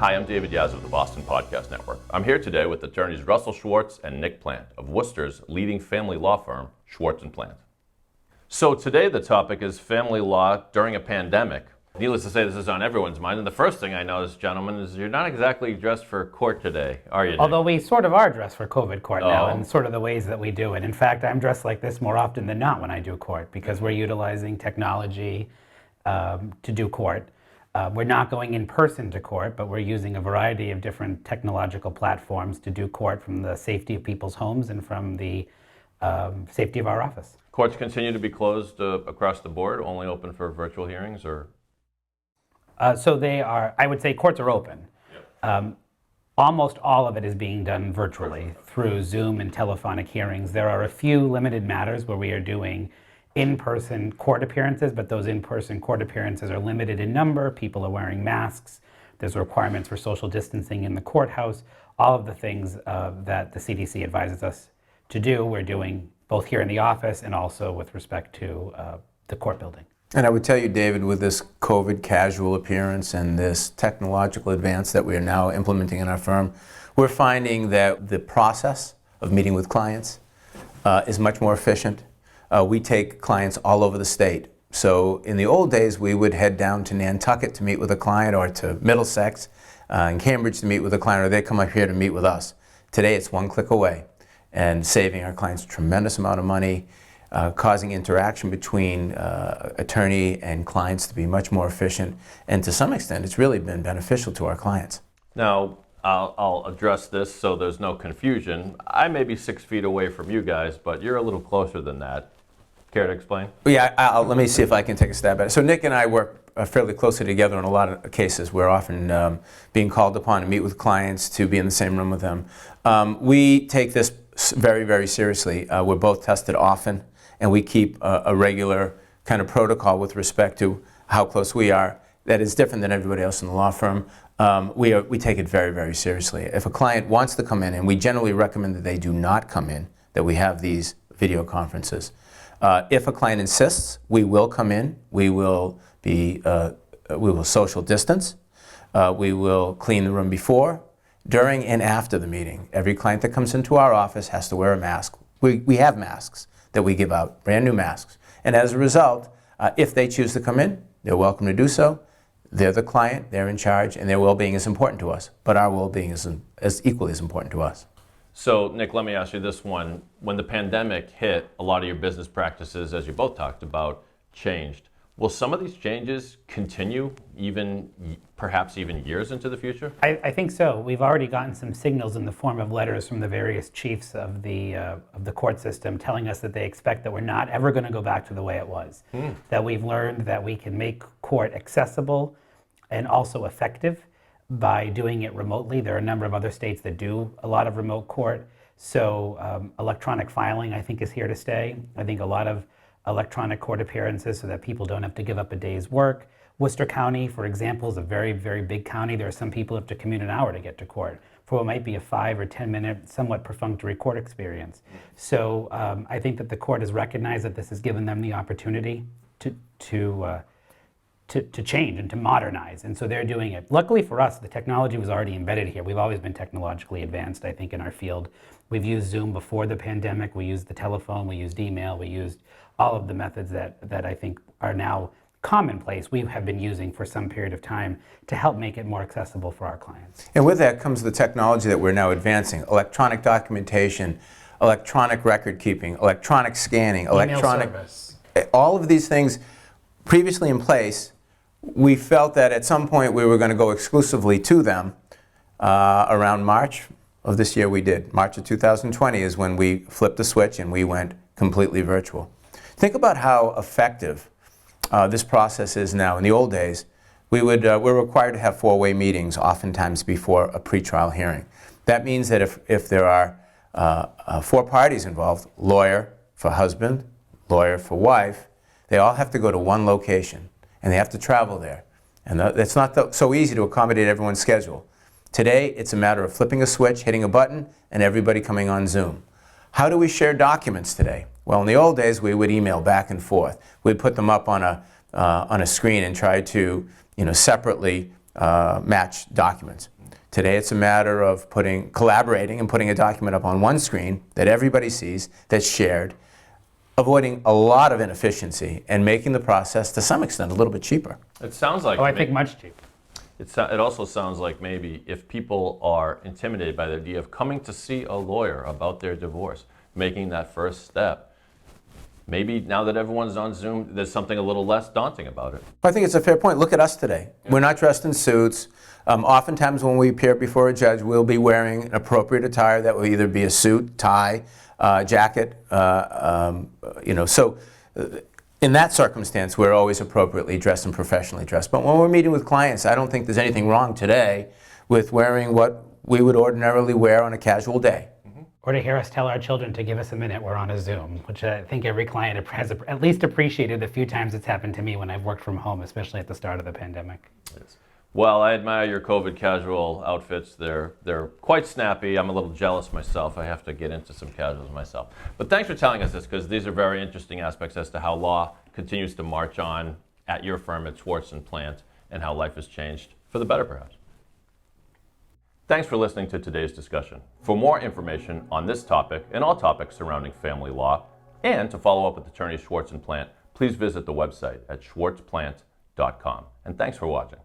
Hi, I'm David Yaz of the Boston Podcast Network. I'm here today with attorneys Russell Schwartz and Nick Plante of Worcester's leading family law firm, Schwartz and Plante. So today the topic is family law during a pandemic. Needless to say, this is on everyone's mind. And the first thing I noticed, gentlemen, is you're not exactly dressed for court today, are you, Nick? Although we sort of are dressed for COVID court now, and sort of the ways that we do it. In fact, I'm dressed like this more often than not when I do court, because we're utilizing technology to do court. We're not going in person to court, but we're using a variety of different technological platforms to do court from the safety of people's homes and from the safety of our office. Courts continue to be closed across the board, only open for virtual hearings, or? So they are, I would say courts are open. Yep. Almost all of it is being done virtually through Zoom and telephonic hearings. There are a few limited matters where we are doing in-person court appearances, but those in-person court appearances are limited in number. People are wearing masks. There's requirements for social distancing in the courthouse. All of the things that the CDC advises us to do, we're doing both here in the office and also with respect to the court building. And I would tell you, David, with this COVID casual appearance and this technological advance that we are now implementing in our firm, we're finding that the process of meeting with clients is much more efficient. We take clients all over the state. So in the old days, we would head down to Nantucket to meet with a client, or to Middlesex in Cambridge to meet with a client, or they come up here to meet with us. Today, it's one click away, and saving our clients a tremendous amount of money, causing interaction between attorney and clients to be much more efficient, and to some extent, it's really been beneficial to our clients. Now, I'll address this so there's no confusion. I may be 6 feet away from you guys, but you're a little closer than that. Care to explain? Yeah, let me see if I can take a stab at it. So Nick and I work fairly closely together in a lot of cases. We're often being called upon to meet with clients, to be in the same room with them. We take this very, very seriously. We're both tested often, and we keep a regular kind of protocol with respect to how close we are. That is different than everybody else in the law firm. We take it very, very seriously. If a client wants to come in, and we generally recommend that they do not come in, that we have these video conferences. If a client insists, we will come in. We will social distance. We will clean the room before, during, and after the meeting. Every client that comes into our office has to wear a mask. We have masks that we give out, brand new masks. And as a result, if they choose to come in, they're welcome to do so. They're the client, they're in charge, and their well-being is important to us. But our well-being is equally as important to us. So, Nick, let me ask you this one. When the pandemic hit, a lot of your business practices, as you both talked about, changed. Will some of these changes continue, perhaps even years into the future? I think so. We've already gotten some signals in the form of letters from the various chiefs of the court system telling us that they expect that we're not ever going to go back to the way it was. That we've learned that we can make court accessible and also effective by doing it remotely. There are a number of other states that do a lot of remote court. So electronic filing, I think, is here to stay. I think a lot of electronic court appearances so that people don't have to give up a day's work. Worcester County, for example, is a very, very big county. There are some people who have to commute an hour to get to court for what might be a 5 or 10 minute, somewhat perfunctory court experience. So I think that the court has recognized that this has given them the opportunity to change and to modernize, and so they're doing it. Luckily for us, the technology was already embedded here. We've always been technologically advanced, I think, in our field. We've used Zoom before the pandemic. We used the telephone. We used email. We used all of the methods that I think are now commonplace. We have been using for some period of time to help make it more accessible for our clients. And with that comes the technology that we're now advancing: electronic documentation, electronic record keeping, electronic scanning, electronic service. All of these things previously in place. We felt that at some point we were going to go exclusively to them. Around March of this year we did. March of 2020 is when we flipped the switch and we went completely virtual. Think about how effective this process is now. In the old days, we're required to have 4-way meetings oftentimes before a pretrial hearing. That means that if there are 4 parties involved, lawyer for husband, lawyer for wife, they all have to go to one location. And they have to travel there. And it's not so easy to accommodate everyone's schedule. Today, it's a matter of flipping a switch, hitting a button, and everybody coming on Zoom. How do we share documents today? Well, in the old days, we would email back and forth. We'd put them up on a screen and try to, separately match documents. Today it's a matter of collaborating and putting a document up on one screen that everybody sees, that's shared, avoiding a lot of inefficiency and making the process to some extent a little bit cheaper. It sounds like... Oh, I think much cheaper. It also sounds like maybe if people are intimidated by the idea of coming to see a lawyer about their divorce, making that first step, maybe now that everyone's on Zoom, there's something a little less daunting about it. I think it's a fair point. Look at us today. Yeah. We're not dressed in suits. Oftentimes when we appear before a judge, we'll be wearing an appropriate attire that will either be a suit, tie, jacket, so in that circumstance, we're always appropriately dressed and professionally dressed. But when we're meeting with clients, I don't think there's anything wrong today with wearing what we would ordinarily wear on a casual day. Or to hear us tell our children to give us a minute, we're on a Zoom, which I think every client has at least appreciated the few times it's happened to me when I've worked from home, especially at the start of the pandemic. Yes. Well, I admire your COVID casual outfits. They're quite snappy. I'm a little jealous myself. I have to get into some casuals myself. But thanks for telling us this, because these are very interesting aspects as to how law continues to march on at your firm at Schwartz and Plante, and how life has changed for the better, perhaps. Thanks for listening to today's discussion. For more information on this topic and all topics surrounding family law, and to follow up with attorneys Schwartz and Plante, please visit the website at schwartzplante.com. And thanks for watching.